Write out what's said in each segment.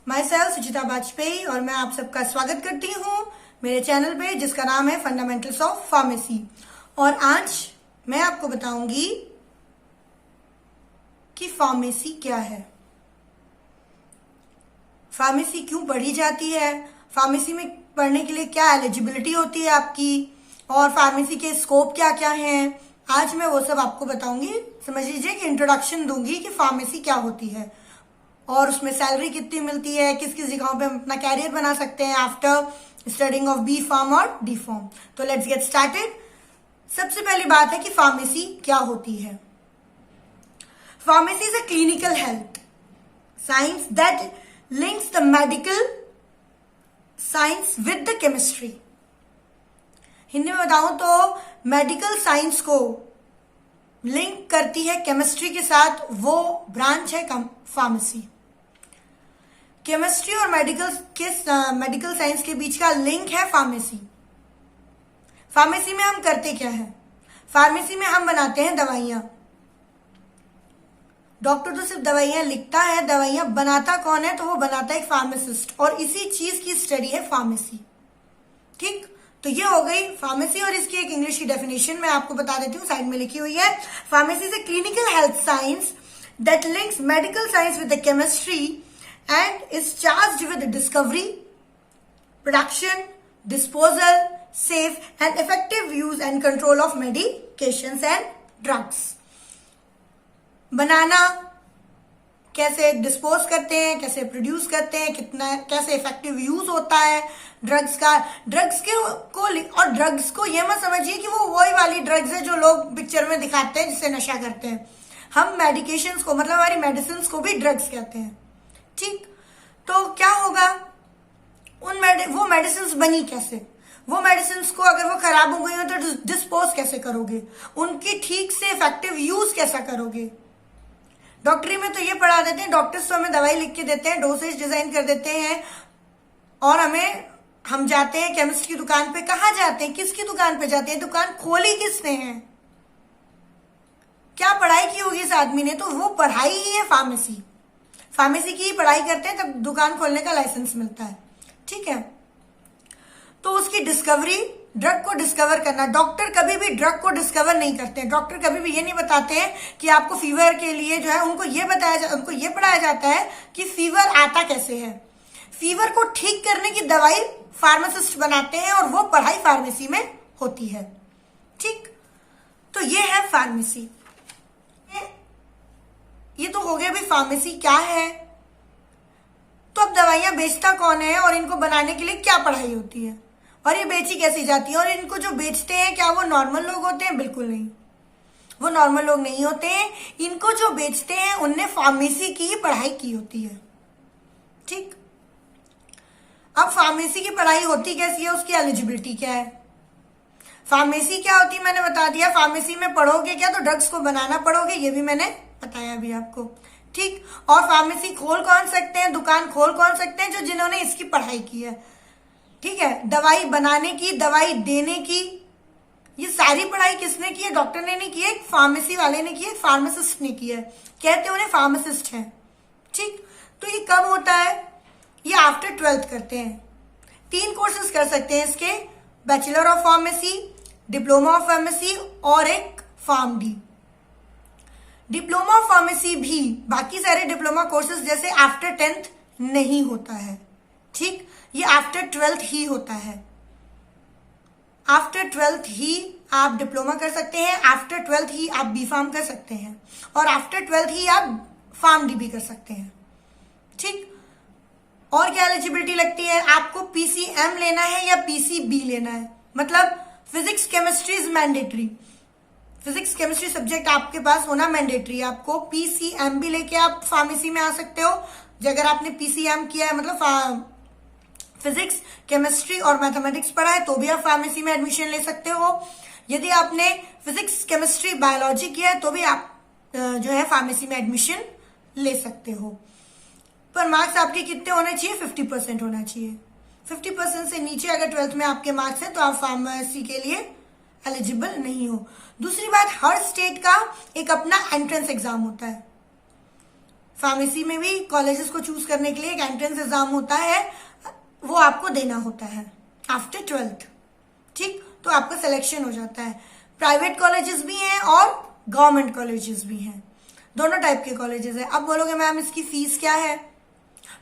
My self सुचिता वाजपेयी और मैं आप सबका स्वागत करती हूँ मेरे चैनल पे जिसका नाम है फंडामेंटल्स ऑफ फार्मेसी। और आज मैं आपको बताऊंगी कि फार्मेसी क्या है, फार्मेसी क्यों पढ़ी जाती है, फार्मेसी में पढ़ने के लिए क्या एलिजिबिलिटी होती है आपकी, और फार्मेसी के स्कोप क्या क्या हैं। आज मैं वो सब आपको बताऊंगी। समझ लीजिए कि इंट्रोडक्शन दूंगी कि फार्मेसी क्या होती है और उसमें सैलरी कितनी मिलती है, किस किस जगहों पे हम अपना कैरियर बना सकते हैं after studying of B Pharm और डी फार्म। तो लेट्स गेट स्टार्टेड। सबसे पहली बात है कि फार्मेसी क्या होती है। Pharmacy is a clinical health science that links the medical science with the chemistry. Hindi में बताऊं तो मेडिकल साइंस को लिंक करती है केमिस्ट्री के साथ, वो ब्रांच है फार्मेसी। केमिस्ट्री और मेडिकल साइंस के बीच का लिंक है फार्मेसी। फार्मेसी में हम करते क्या है? फार्मेसी में हम बनाते हैं दवाइयां। डॉक्टर तो सिर्फ दवाइयां लिखता है, दवाइयां बनाता कौन है? तो वो बनाता है एक फार्मासिस्ट, और इसी चीज की स्टडी है फार्मेसी। ठीक, तो ये हो गई फार्मेसी। और इसकी एक इंग्लिश की डेफिनेशन मैं आपको बता देती हूँ, साइड में लिखी हुई है। Pharmacy is a clinical health science that links medical science with the chemistry and is charged with discovery, production, disposal, safe and effective use and control of medications and drugs। बनाना कैसे, dispose करते हैं कैसे, produce करते हैं कितना, कैसे effective use होता है ड्रग्स का। ड्रग्स के को और ड्रग्स को ये मत समझिए कि वो वही वाली ड्रग्स है जो लोग पिक्चर में दिखाते हैं जिससे नशा करते हैं। हम मेडिकेशंस को, मतलब हमारी मेडिसिन को भी ड्रग्स कहते हैं। ठीक, तो क्या होगा वो मेडिसिन बनी कैसे? वो मेडिसिन को अगर वो खराब हो गई हो तो डिस्पोज कैसे करोगे? उनकी ठीक से इफेक्टिव यूज कैसा करोगे? डॉक्टरी में तो ये पढ़ा देते हैं, डॉक्टर्स तो हमें दवाई लिख के देते हैं, डोसेज डिजाइन कर देते हैं, और हम जाते हैं केमिस्ट की दुकान पे। कहाँ जाते हैं? किसकी दुकान पे जाते हैं? दुकान खोली किसने है? क्या पढ़ाई की होगी इस आदमी ने? तो वो पढ़ाई ही है फार्मेसी। फार्मेसी की ही पढ़ाई करते हैं तब दुकान खोलने का लाइसेंस मिलता है। ठीक है, तो उसकी डिस्कवरी, ड्रग को डिस्कवर करना। डॉक्टर कभी भी ड्रग को डिस्कवर नहीं करते हैं। डॉक्टर कभी भी ये नहीं बताते हैं कि आपको फीवर के लिए जो है, उनको ये पढ़ाया जाता है कि फीवर आता कैसे है। फीवर को ठीक करने की दवाई फार्मासिस्ट बनाते हैं और वो पढ़ाई फार्मेसी में होती है। ठीक, तो ये है फार्मेसी। ये तो हो गया भाई फार्मेसी क्या है। तो अब दवाइयां बेचता कौन है और इनको बनाने के लिए क्या पढ़ाई होती है और ये बेची कैसी जाती है? और इनको जो बेचते हैं क्या वो नॉर्मल लोग होते हैं? बिल्कुल नहीं, वो नॉर्मल लोग नहीं होते हैं। इनको जो बेचते हैं उनने फार्मेसी की ही पढ़ाई की होती है। ठीक, अब फार्मेसी की पढ़ाई होती कैसी है, उसकी एलिजिबिलिटी क्या है? फार्मेसी क्या होती है मैंने बता दिया। फार्मेसी में पढ़ोगे क्या? तो ड्रग्स को बनाना पढ़ोगे, ये भी मैंने बताया अभी आपको। ठीक, और फार्मेसी खोल कौन सकते हैं, दुकान खोल कौन सकते हैं? जो जिन्होंने इसकी पढ़ाई की है। ठीक है, दवाई बनाने की, दवाई देने की, ये सारी पढ़ाई किसने की है? डॉक्टर ने नहीं की है, फार्मेसी वाले ने की है, फार्मासिस्ट ने की है। कहते उन्हें फार्मासिस्ट हैं। ठीक, तो ये कब होता है? ये आफ्टर 12th करते हैं। 3 कोर्सेज कर सकते हैं इसके, bachelor of pharmacy, diploma of pharmacy और एक pharm D. Diploma of pharmacy भी बाकी सारे डिप्लोमा कोर्सेज जैसे आफ्टर 10th नहीं होता है। ठीक, ये आफ्टर 12th ही होता है। आफ्टर 12th ही आप डिप्लोमा कर सकते हैं, आफ्टर 12th ही आप बी फार्म कर सकते हैं, और आफ्टर 12th ही आप फार्म डी भी कर सकते हैं। ठीक, और क्या एलिजिबिलिटी लगती है? आपको पीसीएम लेना है या पीसीबी लेना है, मतलब physics chemistry is mandatory. Physics chemistry subject आपके पास होना मैंडेटरी। आपको पीसीएम भी लेके आप फार्मेसी में आ सकते हो। अगर आपने पीसीएम किया है, मतलब फिजिक्स केमिस्ट्री और मैथमेटिक्स पढ़ा है, तो भी आप फार्मेसी में एडमिशन ले सकते हो। यदि आपने फिजिक्स केमिस्ट्री बायोलॉजी किया है तो भी आप जो है फार्मेसी में एडमिशन ले सकते हो। पर मार्क्स आपके कितने होने चाहिए? 50% होना चाहिए। 50% से नीचे अगर 12th में आपके मार्क्स हैं तो आप फार्मेसी के लिए एलिजिबल नहीं हो। दूसरी बात, हर स्टेट का एक अपना एंट्रेंस एग्जाम होता है। फार्मेसी में भी कॉलेजेस को चूज करने के लिए एक एंट्रेंस एग्जाम होता है, वो आपको देना होता है आफ्टर 12th। ठीक, तो आपका सिलेक्शन हो जाता है। प्राइवेट कॉलेजेस भी हैं और गवर्नमेंट कॉलेजेस भी हैं, दोनों टाइप के कॉलेजेस हैं। अब बोलोगे मैम इसकी फीस क्या है,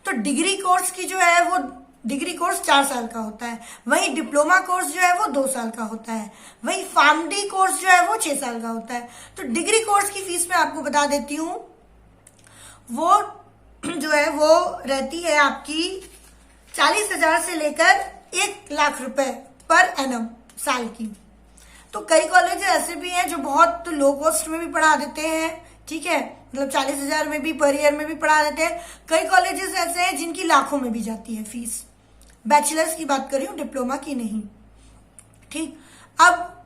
तो डिग्री कोर्स की जो है वो डिग्री कोर्स 4 साल का होता है, वहीं डिप्लोमा कोर्स जो है वो 2 साल का होता है, वहीं फार्मडी कोर्स जो है वो 6 साल का होता है। तो डिग्री कोर्स की फीस मैं आपको बता देती हूँ, वो जो है वो रहती है आपकी 40,000 से लेकर 1 लाख रुपए पर एनम साल की। तो कई कॉलेज ऐसे भी हैं जो बहुत लो कॉस्ट में भी पढ़ा देते हैं, ठीक है, मतलब 40,000 में भी पर ईयर में भी पढ़ा देते हैं। कई कॉलेजेस ऐसे हैं जिनकी लाखों में भी जाती है फीस। बैचलर्स की बात कर रही हूँ, डिप्लोमा की नहीं। ठीक, अब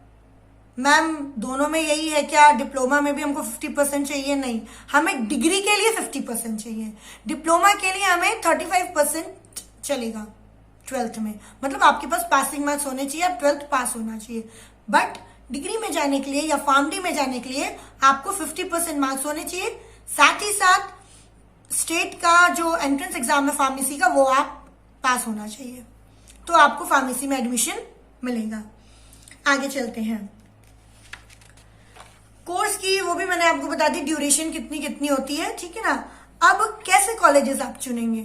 मैम दोनों में यही है क्या, डिप्लोमा में भी हमको 50% चाहिए? नहीं, हमें डिग्री के लिए 50% चाहिए, डिप्लोमा के लिए हमें 35% चलेगा 12th में। मतलब आपके पास पासिंग मार्क्स होने चाहिए, आप 12th पास होना चाहिए। बट डिग्री में जाने के लिए या फार्मडी में जाने के लिए आपको 50% मार्क्स होने चाहिए। साथ ही साथ स्टेट का जो एंट्रेंस एग्जाम है फार्मेसी का, वो आप पास होना चाहिए, तो आपको फार्मेसी में एडमिशन मिलेगा। आगे चलते हैं, कोर्स की वो भी मैंने आपको बता दी, ड्यूरेशन कितनी कितनी होती है, ठीक है ना। अब कैसे कॉलेजेस आप चुनेंगे?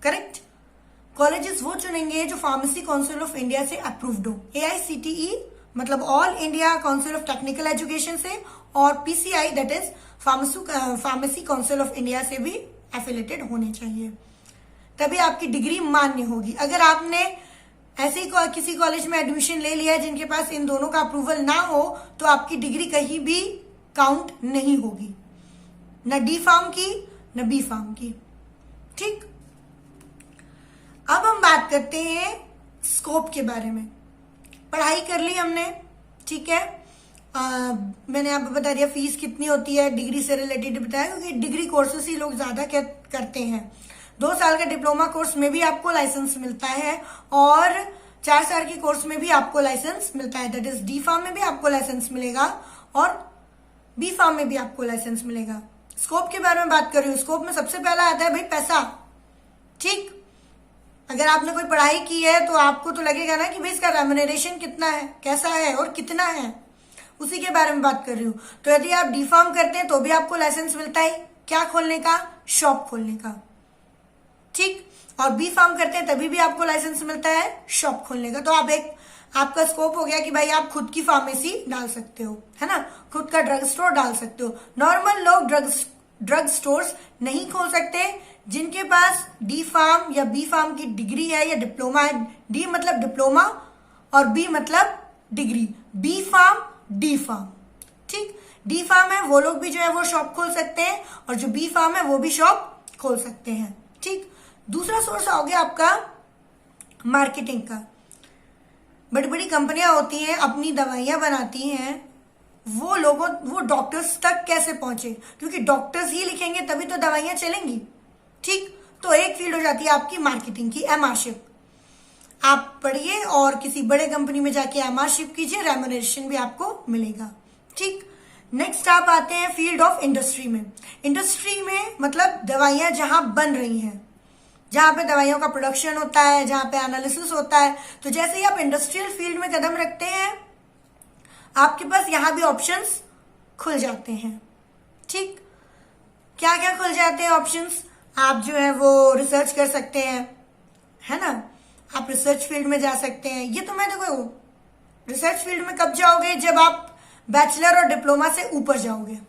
करेक्ट, कॉलेजेस वो चुनेंगे जो फार्मेसी काउंसिल ऑफ इंडिया से अप्रूव्ड हो, AICTE मतलब all India council of technical education से, और PCI that is pharmacy council of India से भी एफिलेटेड होने चाहिए, तभी आपकी डिग्री मान्य होगी। अगर आपने ऐसे ही किसी कॉलेज में एडमिशन ले लिया है जिनके पास इन दोनों का अप्रूवल ना हो, तो आपकी डिग्री कहीं भी काउंट नहीं होगी, न D फार्म की न B फार्म की। ठीक, अब हम बात करते हैं स्कोप के बारे में। पढ़ाई कर ली हमने, ठीक है, मैंने आपको बता दिया फीस कितनी होती है, डिग्री से रिलेटेड बताया, क्योंकि डिग्री कोर्सेस ही लोग ज्यादा करते हैं। 2 साल का डिप्लोमा कोर्स में भी आपको लाइसेंस मिलता है, और 4 साल के कोर्स में भी आपको लाइसेंस मिलता है, दैट इज D फार्म में भी आपको लाइसेंस मिलेगा और B फार्म में भी आपको लाइसेंस मिलेगा। स्कोप के बारे में बात कर रही हूँ, स्कोप में सबसे पहला आता है भाई पैसा। ठीक, अगर आपने कोई पढ़ाई की है तो आपको तो लगेगा ना कि भाई इसका रेम्युनरेशन कितना है, कैसा है और कितना है, उसी के बारे में बात कर रही हूँ। तो यदि आप D फार्म करते हैं तो भी आपको लाइसेंस मिलता है, क्या खोलने का, शॉप खोलने का। ठीक, और B फार्म करते हैं तभी भी आपको लाइसेंस मिलता है शॉप खोलने का। तो आप आपका स्कोप हो गया कि भाई आप खुद की फार्मेसी डाल सकते हो, है ना, खुद का ड्रग स्टोर डाल सकते हो। नॉर्मल लोग ड्रग स्टोर्स नहीं खोल सकते जिनके पास D फार्म या B फार्म की डिग्री है या डिप्लोमा है। D मतलब डिप्लोमा और B मतलब degree, B pharm D pharm. ठीक, D फार्म है वो लोग भी जो है वो शॉप खोल सकते हैं, और जो B फार्म है वो भी शॉप खोल सकते हैं। ठीक, दूसरा सोर्स हो गया आपका मार्केटिंग का। बड़ी बड़ी कंपनियां होती हैं, अपनी दवाइयां बनाती हैं, वो डॉक्टर्स तक कैसे पहुंचे, क्योंकि डॉक्टर्स ही लिखेंगे तभी तो दवाइयां चलेंगी। ठीक, तो एक फील्ड हो जाती है आपकी मार्केटिंग की, एमआरशिप। आप पढ़िए और किसी बड़े कंपनी में जाके एमआरशिप कीजिए, रेम्युनरेशन भी आपको मिलेगा। ठीक, नेक्स्ट आप आते हैं फील्ड ऑफ इंडस्ट्री में। इंडस्ट्री में मतलब दवाइयां जहां बन रही हैं, जहां पे दवाइयों का प्रोडक्शन होता है, जहां पे एनालिसिस होता है। तो जैसे ही आप इंडस्ट्रियल फील्ड में कदम रखते हैं, आपके पास यहां भी ऑप्शंस खुल जाते हैं। ठीक, क्या क्या खुल जाते हैं ऑप्शंस? आप जो है वो रिसर्च कर सकते हैं, है ना, आप रिसर्च फील्ड में जा सकते हैं। ये तो मैं देखो रिसर्च फील्ड में कब जाओगे, जब आप बैचलर और डिप्लोमा से ऊपर जाओगे,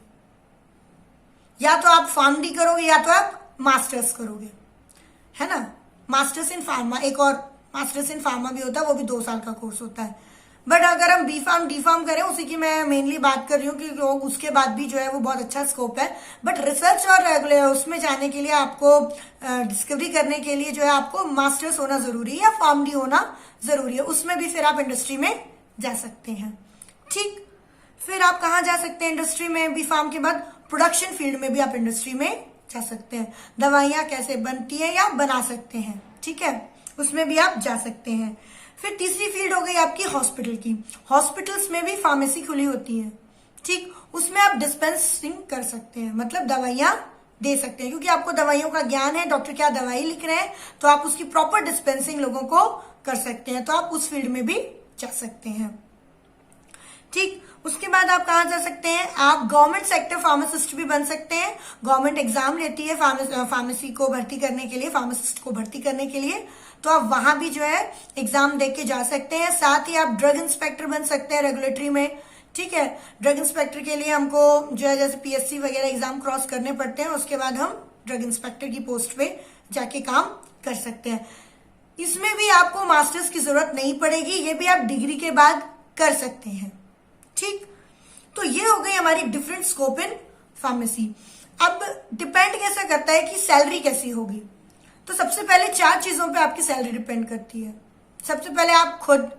या तो आप फार्मडी करोगे या तो आप मास्टर्स करोगे, है ना। मास्टर्स इन फार्मा, एक और मास्टर्स इन फार्मा भी होता है, वो भी 2 साल का कोर्स होता है। बट अगर हम B फार्म D फार्म करें, उसी की मैं मेनली बात कर रही हूँ कि उसके बाद भी जो है वो बहुत अच्छा स्कोप है। बट रिसर्च और उसमें जाने के लिए आपको डिस्कवरी करने के लिए जो है आपको मास्टर्स होना जरूरी है या फार्म डी होना जरूरी है। उसमें भी फिर आप इंडस्ट्री में जा सकते हैं। ठीक, फिर आप कहाँ जा सकते हैं इंडस्ट्री में? B फार्म के बाद प्रोडक्शन फील्ड में भी आप इंडस्ट्री में जा सकते हैं। दवाइयां कैसे बनती है या बना सकते हैं, ठीक है, उसमें भी आप जा सकते हैं। फिर तीसरी फील्ड हो गई आपकी हॉस्पिटल की। हॉस्पिटल्स में भी फार्मेसी खुली होती है, ठीक, उसमें आप डिस्पेंसिंग कर सकते हैं, मतलब दवाइयां दे सकते हैं, क्योंकि आपको दवाइयों का ज्ञान है, डॉक्टर क्या दवाई लिख रहे हैं, तो आप उसकी प्रॉपर डिस्पेंसिंग लोगों को कर सकते हैं, तो आप उस फील्ड में भी जा सकते हैं। ठीक, उसके बाद आप कहाँ जा सकते हैं, आप गवर्नमेंट सेक्टर फार्मासिस्ट भी बन सकते हैं। गवर्नमेंट एग्जाम लेती है फार्मेसी को भर्ती करने के लिए, फार्मासिस्ट को भर्ती करने के लिए, तो आप वहां भी जो है एग्जाम दे के जा सकते हैं। साथ ही आप ड्रग इंस्पेक्टर बन सकते हैं रेगुलेटरी में। ठीक है, ड्रग इंस्पेक्टर के लिए हमको जो है जैसे पीएससी वगैरह एग्जाम क्रॉस करने पड़ते हैं, उसके बाद हम ड्रग इंस्पेक्टर की पोस्ट पे जाके काम कर सकते हैं। इसमें भी आपको मास्टर्स की जरूरत नहीं पड़ेगी, ये भी आप डिग्री के बाद कर सकते हैं। ठीक, तो ये हो गई हमारी डिफरेंट स्कोप इन फार्मेसी। अब डिपेंड कैसा करता है कि सैलरी कैसी होगी, तो सबसे पहले 4 चीजों पे आपकी सैलरी डिपेंड करती है। सबसे पहले आप खुद,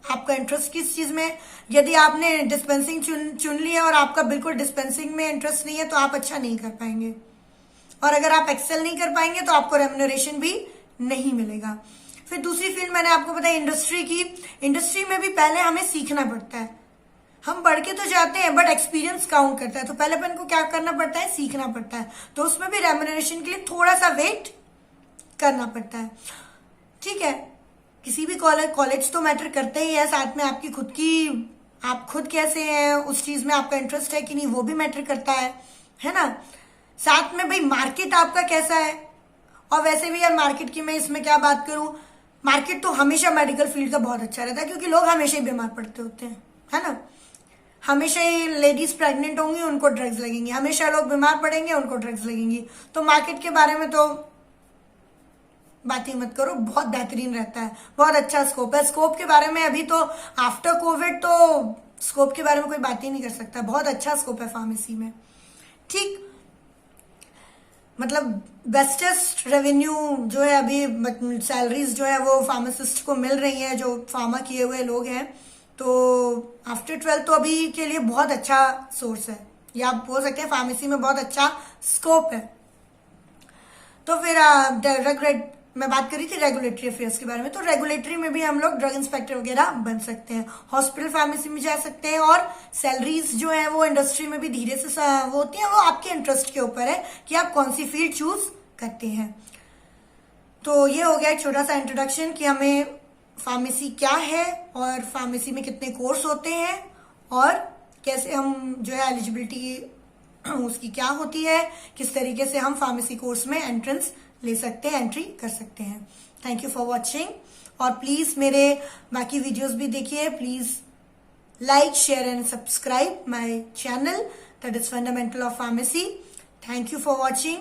आपका इंटरेस्ट किस चीज में, यदि आपने डिस्पेंसिंग चुन ली है और आपका बिल्कुल डिस्पेंसिंग में इंटरेस्ट नहीं है तो आप अच्छा नहीं कर पाएंगे, और अगर आप एक्सेल नहीं कर पाएंगे तो आपको रेम्युनरेशन भी नहीं मिलेगा। फिर दूसरी फील्ड मैंने आपको बताया इंडस्ट्री की। इंडस्ट्री में भी पहले हमें सीखना पड़ता है, हम बढ़ के तो जाते हैं बट एक्सपीरियंस काउंट करता है, तो पहले अपन को क्या करना पड़ता है, सीखना पड़ता है, तो उसमें भी रेम्युनरेशन के लिए थोड़ा सा वेट करना पड़ता है। ठीक है, किसी भी कॉलेज तो मैटर करते ही है, साथ में आपकी खुद की, आप खुद कैसे हैं, उस चीज में आपका इंटरेस्ट है कि नहीं, वो भी मैटर करता है ना। साथ में भाई मार्केट आपका कैसा है, और वैसे भी यार मार्केट की मैं इसमें क्या बात करूं, मार्केट तो हमेशा मेडिकल फील्ड का बहुत अच्छा रहता है, क्योंकि लोग हमेशा ही बीमार पड़ते होते हैं, है ना। हमेशा ही लेडीज प्रेग्नेंट होंगी, उनको ड्रग्स लगेंगी, हमेशा लोग बीमार पड़ेंगे, उनको ड्रग्स लगेंगी। तो मार्केट के बारे में तो बात ही मत करो, बहुत बेहतरीन रहता है, बहुत अच्छा स्कोप है। स्कोप के बारे में अभी तो आफ्टर कोविड तो स्कोप के बारे में कोई बात ही नहीं कर सकता, बहुत अच्छा स्कोप है फार्मेसी में। ठीक, मतलब बेस्टेस्ट रेवेन्यू जो है अभी, सैलरीज जो है वो फार्मासिस्ट को मिल रही है, जो फार्मा किए हुए लोग हैं, तो आफ्टर 12 तो अभी के लिए बहुत अच्छा सोर्स है, या आप बोल सकते हैं फार्मेसी में बहुत अच्छा स्कोप है। तो फिर मैं बात करी थी रेगुलेटरी अफेयर्स के बारे में, तो रेगुलेटरी में भी हम लोग ड्रग इंस्पेक्टर वगैरह बन सकते हैं, हॉस्पिटल फार्मेसी में जा सकते हैं, और सैलरीज जो है वो इंडस्ट्री में भी धीरे से वो होती है, वो आपके इंटरेस्ट के ऊपर है कि आप कौन सी फील्ड चूज करते हैं। तो ये हो गया एक छोटा सा इंट्रोडक्शन कि हमें फार्मेसी क्या है, और फार्मेसी में कितने कोर्स होते हैं, और कैसे हम जो है एलिजिबिलिटी उसकी क्या होती है, किस तरीके से हम फार्मेसी कोर्स में एंट्रेंस ले सकते हैं, एंट्री कर सकते हैं। थैंक यू फॉर वॉचिंग, और प्लीज मेरे बाकी वीडियोस भी देखिए, please like, share and subscribe my channel that is fundamental of pharmacy. Thank you for watching.